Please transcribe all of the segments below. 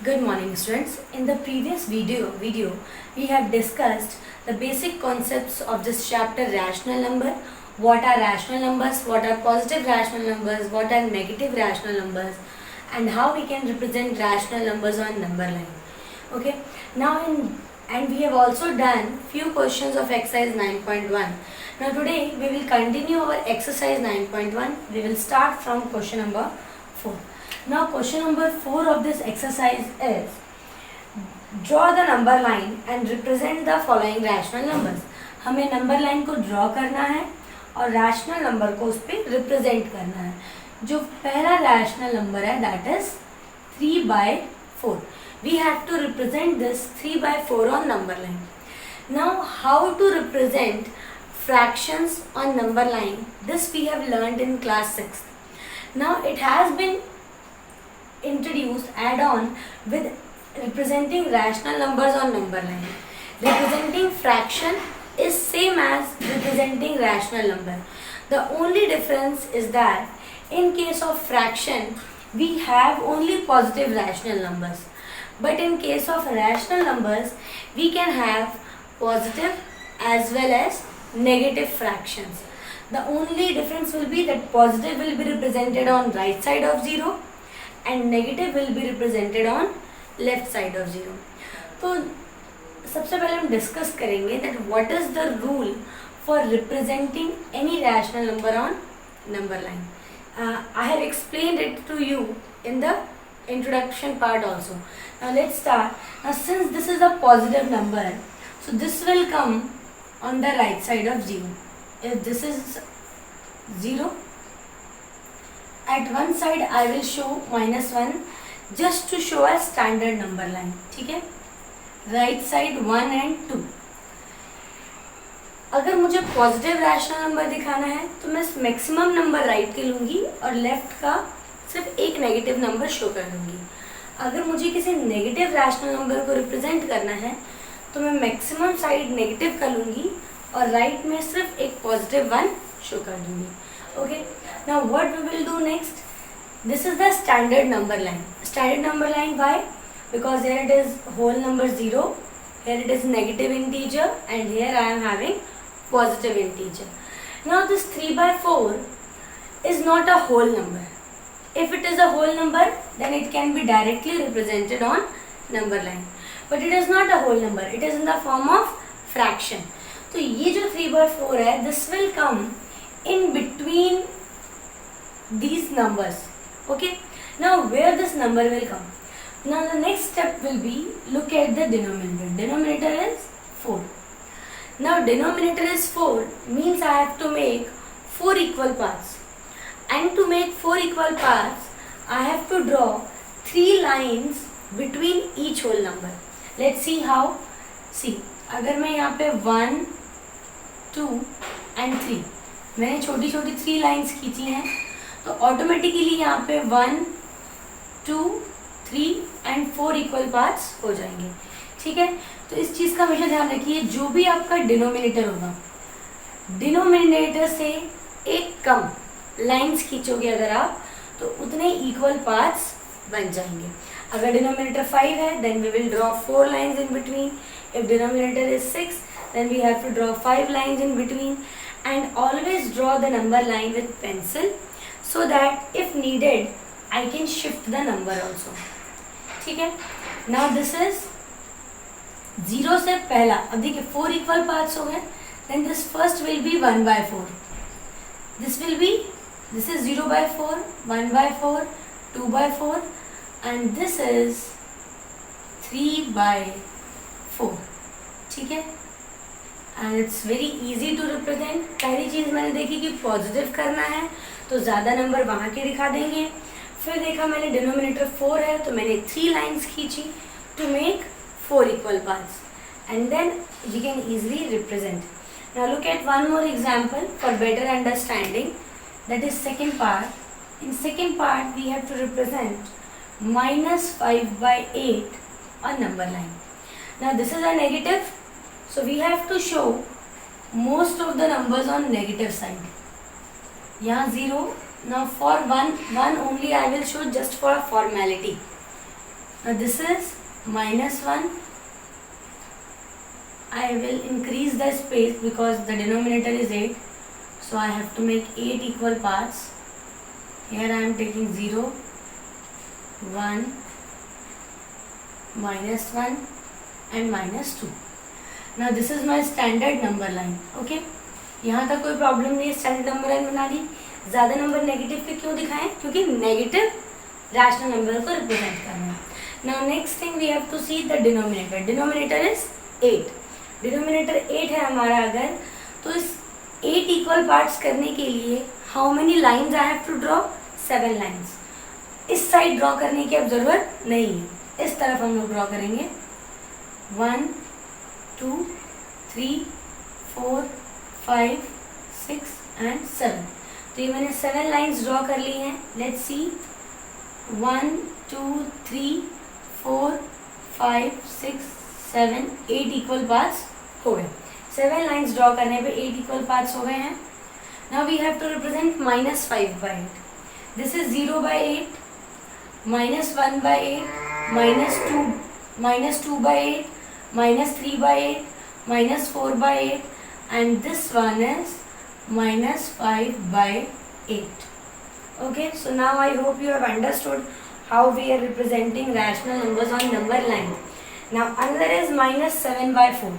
Good morning students. In the previous video we have discussed the basic concepts of this chapter rational number. What are rational numbers, what are positive rational numbers, what are negative rational numbers, and how we can represent rational numbers on number line. Okay. And we have also done few questions of exercise 9.1. Now today we will continue our exercise 9.1. We will start from question number 4. Now question number 4 of this exercise is draw the number line and represent the following rational numbers. हमें number line को draw करना है और rational number को उस पर represent करना है. जो पहला रैशनल नंबर है that is 3/4. We have to represent this 3/4 on number line. Now how to represent fractions on number line? This we have learned in class 6. Now it has been introduced add-on with representing rational numbers on number line. Representing fraction is same as representing rational number. The only difference is that in case of fraction we have only positive rational numbers, but in case of rational numbers we can have positive as well as negative fractions. The only difference will be that positive will be represented on right side of 0 and negative will be represented on left side of 0. तो सबसे पहले हम discuss करेंगे that what is the rule for representing any rational number on number line. I have explained it to you in the introduction part also. Now let's start. Now since this is a positive number, so this will come on the right side of 0. If this is 0, at one side I will show -1 just to show a standard number line. ठीक है, right side 1 and 2. अगर मुझे positive rational number दिखाना है तो मैं maximum number right के लूँगी और लेफ्ट का सिर्फ एक नेगेटिव नंबर शो कर दूँगी. अगर मुझे किसी नेगेटिव रैशनल नंबर को रिप्रेजेंट करना है तो मैं मैक्सिमम साइड नेगेटिव का लूँगी और राइट में सिर्फ एक पॉजिटिव 1 शो कर दूँगी. Okay, now what we will do next? This is the standard number line. Standard number line, why? Because here it is whole number 0, here it is negative integer, and here I am having positive integer. Now this 3/4 is not a whole number. If it is a whole number, then it can be directly represented on number line. But it is not a whole number. It is in the form of fraction. तो ये जो 3/4 है, this will come in between these numbers. Okay, now where this number will come? Now the next step will be look at the denominator. Denominator is 4. Now denominator is 4 means I have to make 4 equal parts, and to make 4 equal parts I have to draw 3 lines between each whole number. Let's see how. See, अगर मैं यहाँ पे 1, 2 and 3 मैंने छोटी छोटी 3 lines खींची हैं तो ऑटोमेटिकली यहाँ पे 1, 2, 3 and 4 इक्वल पार्ट्स हो जाएंगे. ठीक है, तो इस चीज़ का हमेशा ध्यान रखिए, जो भी आपका डिनोमिनेटर होगा, डिनोमिनेटर से एक कम लाइन्स खींचोगे अगर आप तो उतने इक्वल पार्ट्स बन जाएंगे. अगर डिनोमिनेटर 5 है then we will draw 4 lines in between. If denominator is 6 then we have to draw 5 lines in between, and always draw the number line with pencil so that if needed I can shift the number also. ठीक है, now this is 0 से पहला. अब देखिए 4 equal parts हो गए, then this first will be 1/4. This is 0/4, 1/4, 2/4, and this is 3/4. ठीक है, and it's very easy to represent. पहली चीज़ मैंने देखी कि पॉजिटिव करना है तो ज़्यादा नंबर वहाँ के दिखा देंगे. फिर देखा मैंने डिनोमिनेटर 4 है तो मैंने 3 लाइन्स खींची to make 4 equal parts, and then we can easily represent. Now look at one more example for better understanding, that is second part. In second part we have to represent -5/8 on number line. Now this is a negative, so we have to show most of the numbers on negative side. यहाँ 0. Now for one only I will show just for a formality. Now this is -1. I will increase the space because the denominator is 8. So I have to make 8 equal parts. Here I am taking 0, 1, -1 and -2. Now this is my standard number line. Okay, यहाँ तक कोई problem नहीं है. Standard number line बना ली. ज़्यादा number negative के क्यों दिखाएं? क्योंकि नेगेटिव रैशनल नंबर को रिप्रेजेंट करना है. Now next thing we have to see the denominator. Denominator is 8. Denominator 8 है हमारा. अगर तो इस 8 इक्वल पार्ट्स करने के लिए how many lines I have to draw? 7 lines. इस साइड ड्रॉ करने की अब ज़रूरत नहीं है. इस तरफ हम लोग ड्रॉ करेंगे. 1, 2, 3, 4, 5, 6 एंड 7. तो ये मैंने 7 लाइन्स ड्रॉ कर ली हैं. Let's see. 1, 2, 3, 4, 5, 6, 7, 8 इक्वल पार्ट्स हो गए. 7 लाइन्स ड्रॉ करने पे 8 इक्वल पार्ट्स हो गए हैं. Now we have to represent -5/8. This is 0/8, -1/8, -2/8, -3/8, -4/8, and this one is -5/8. Okay, so now I hope you have understood how we are representing rational numbers on number line. Now another is -7/4.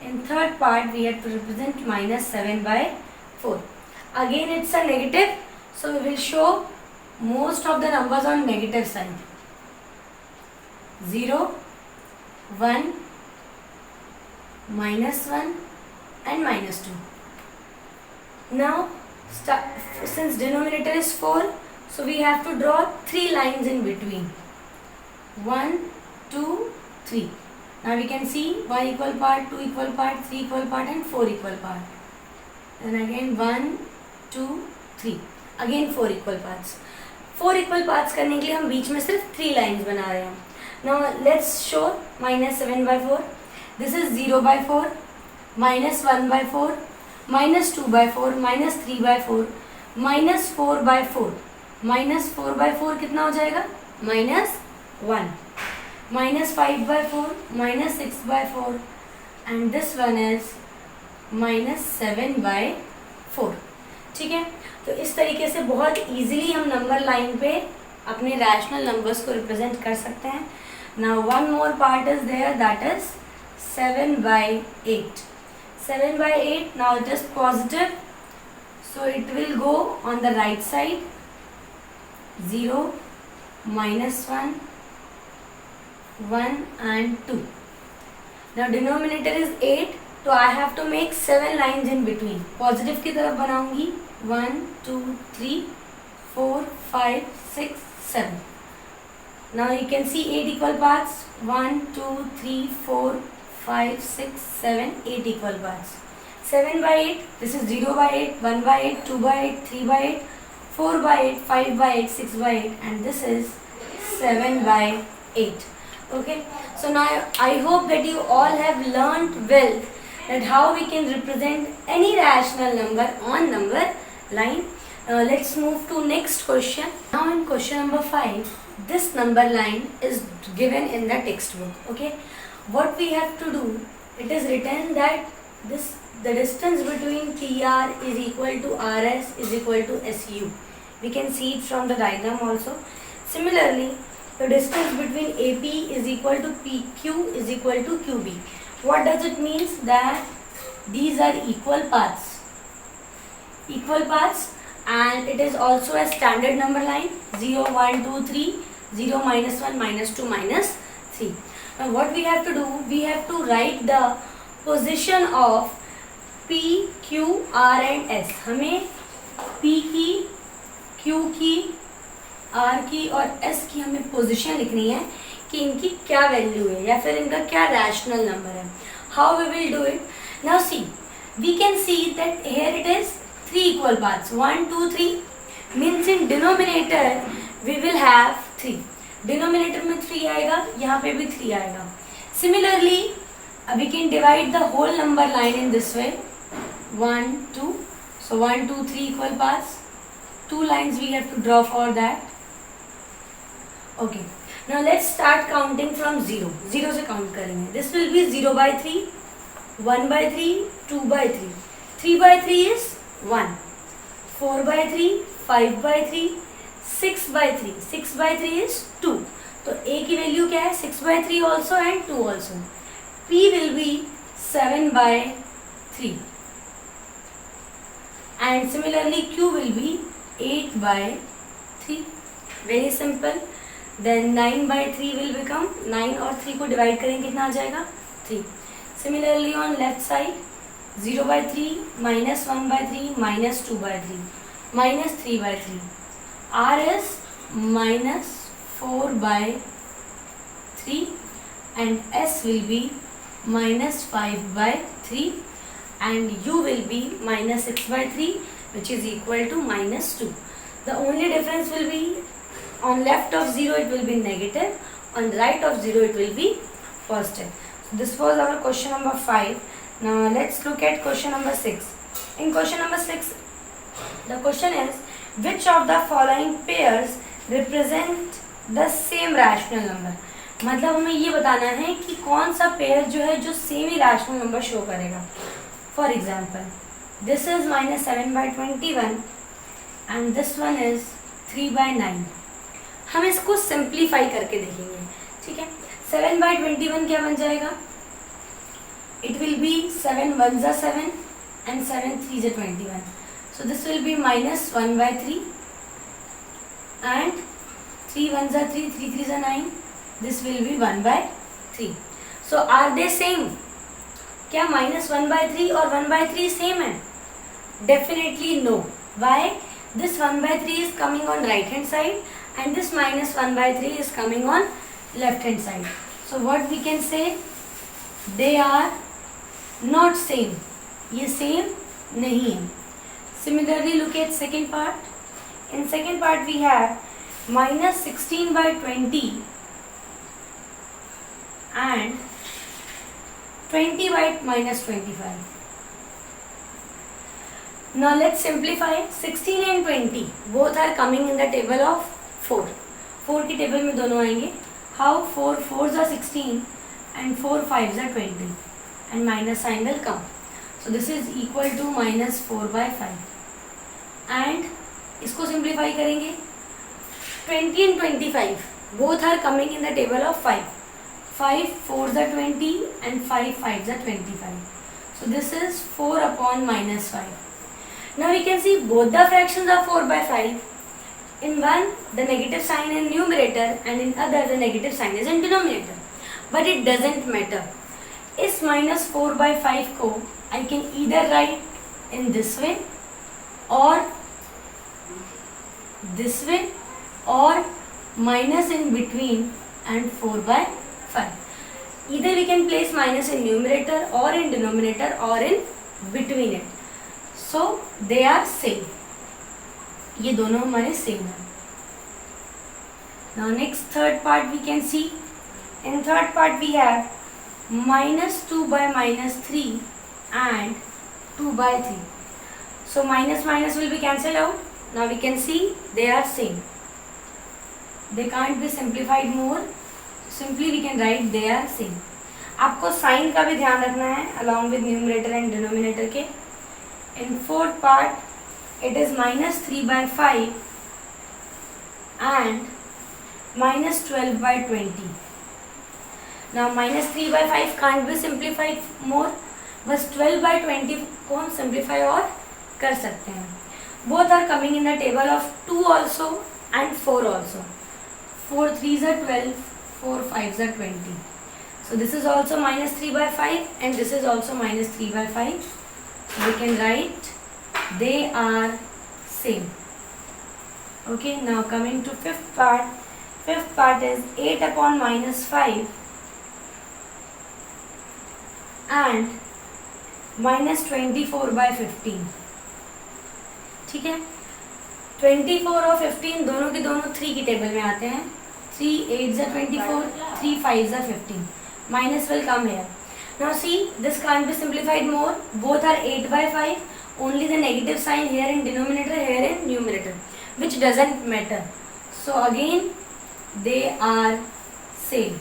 In third part we have to represent -7/4. Again it's a negative, so we will show most of the numbers on negative side. 0, 1, -1 and -2. Now since denominator is 4, so we have to draw 3 lines in between. 1, 2, 3. Now we can see 1 equal part, 2 equal part, 3 equal part and 4 equal part. Then again 1, 2, 3. Again 4 equal parts. 4 equal parts करने के लिए हम बीच में सिर्फ 3 lines बना रहे हैं. Now let's show -7/4. This is 0/4, -1/4, -2/4, -3/4, -4/4. -4/4 कितना हो जाएगा? -1. -5/4, -6/4 and this one is -7/4. ठीक है, तो इस तरीके से बहुत इजीली हम नंबर लाइन पे अपने रैशनल नंबर्स को रिप्रेजेंट कर सकते हैं. Now one more part is there, that is 7/8. 7/8, now it is positive, so it will go on the right side. 0, -1, 1 and 2. Now denominator is 8, so I have to make 7 lines in between. Positive की तरफ बनाऊंगी. 1, 2, 3, 4, 5, 6, 7. Now you can see 8 equal parts. 1, 2, 3, 4, 5, 6, 7, 8 equal parts. 7/8, this is 0/8, 1/8, 2/8, 3/8, 4/8, 5/8, 6/8 and this is 7/8. Okay, so now I hope that you all have learned well that how we can represent any rational number on number line. Let's move to next question. Now in question number 5, this number line is given in the textbook. Okay, what we have to do, it is written that the distance between TR is equal to RS is equal to SU. We can see it from the diagram also. Similarly, the distance between AP is equal to PQ is equal to QB. What does it means? That these are equal parts. Equal parts, and it is also a standard number line. 0, 1, 2, 3, 0, -1, -2, -3. Now what we have to do, we have to write the position of P, Q, R and S. हमें P की, Q की, R की और S की हमें position लिखनी है कि इनकी क्या वैल्यू है या फिर इनका क्या रैशनल नंबर है. How we will do it? Now see, we can see that here it is 3 equal parts. 1, 2, 3 means in denominator we will have 3. Denominator में 3 आएगा, यहाँ पे भी 3 आएगा. Similarly, we can divide the whole number line in this way. 1, 2. So 1, 2, 3 equal parts. 2 lines we have to draw for that. Okay. Now let's start counting from zero. Zero से count करेंगे. This will be 0/3, 1/3, 2/3. 3/3 is 1. 4/3, 5/3, 6/3. 6/3 is 2. तो a की value क्या है? 6/3 also and 2 also. p will be 7/3 and similarly q will be 8/3. Very simple. Then 9/3 will become 9 और 3 को divide करेंगे कितना आ जाएगा? 3. Similarly on left side 0/3, -1/3, -2/3, -3/3. R is -4/3 and S will be -5/3 and U will be -6/3 which is equal to -2. The only difference will be on left of 0 it will be negative, on right of 0 it will be positive. So this was our question number 5. Now let's look at question number 6. In question number 6, the question is which of the following pairs represent the same rational number. मतलब हमें ये बताना है कि कौन सा pair जो है जो सेम ही रैशनल नंबर शो करेगा. For example this is -7/21 and this one is 3/9. हम इसको सिंप्लीफाई करके देखेंगे. ठीक है. 7/21 क्या बन जाएगा? इट विल बी 7 1 ज़ा 7 and 7 3 ज़ा 21. So this will be -1/3 and 3 1 ज़ा 3, 3 3 ज़ा 9. This will be 1/3. So are they same? क्या -1/3 और 1/3 सेम है? Definitely no. Why? This 1/3 is coming on right hand side and this -1/3 is coming on left hand side. So what we can say? They are not same. ये same नहीं है. Similarly look at second part. In second part we have -16/20 and 20/-25. Now let's simplify. 16 and 20 both are coming in the table of 4. 4 की table में दोनों आएंगे. How? 4 4s are 16 and 4 5s are 20 and minus sign will come. So this is equal to -4/5 and इसको simplify करेंगे. 20 and 25 both are coming in the table of 5. 5 4s are 20 and 5 5s are 25. So this is 4 upon -5. Now we can see both the fractions are 4/5. In one the negative sign in numerator and in other the negative sign is in denominator. But it doesn't matter. इस -4/5 को I can either write in this way or this way or minus in between and 4/5. Either we can place minus in numerator or in denominator or in between it. So they are same. ये दोनों हमारे same है. Now next third part we can see. In third part we have -2/-3 and 2/3. So minus will be cancelled out. Now we can see they are same. They can't be simplified more. Simply we can write they are same. आपको sign का भी ध्यान रखना है along with numerator and denominator के. In fourth part it is -3/5 and -12/20. Now -3/5 can't be simplified more. बस 12/20 को हम सिंप्लीफाई और कर सकते हैं. Both are coming in the table of 2 also and 4 also. 4 3s are 12, 4 5s are 20. So this is also -3/5 and this is also -3/5. We can write they are same. Okay, now coming to fifth part. Fifth part is 8 upon -5 and -24/15. ठीक है. 24 और 15 दोनों के दोनों 3 की table में आते हैं. 3 8s are 24, 3 5s are 15. Minus will come here. Now see, this can't be simplified more. Both are 8/5. Only the negative sign here in denominator, here in numerator, which doesn't matter. So again they are same.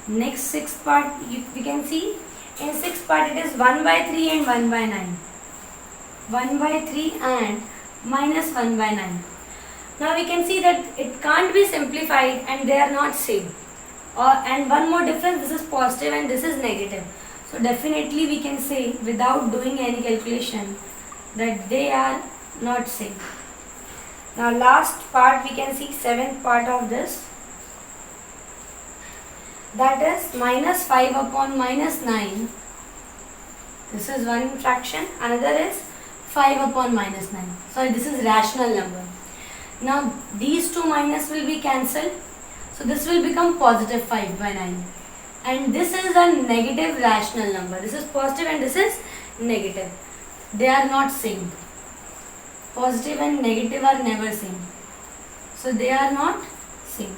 Next sixth part, we can see in sixth part it is 1 by 3 and 1 by 9. 1 by 3 and minus 1 by 9. Now we can see that it can't be simplified and they are not same. And one more difference, this is positive and this is negative. So definitely we can say without doing any calculation that they are not same. Now last part we can see seventh part of this. That is minus 5 upon minus 9. This is one fraction. Another is 5 upon minus 9. Sorry, this is rational number. Now these two minus will be cancelled. So this will become positive 5 by 9. And this is a negative rational number. This is positive and this is negative. They are not same. Positive and negative are never same. So they are not same.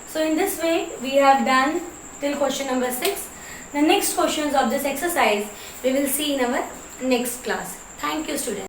So in this way we have done till question number 6. The next questions of this exercise we will see in our next class. Thank you, students.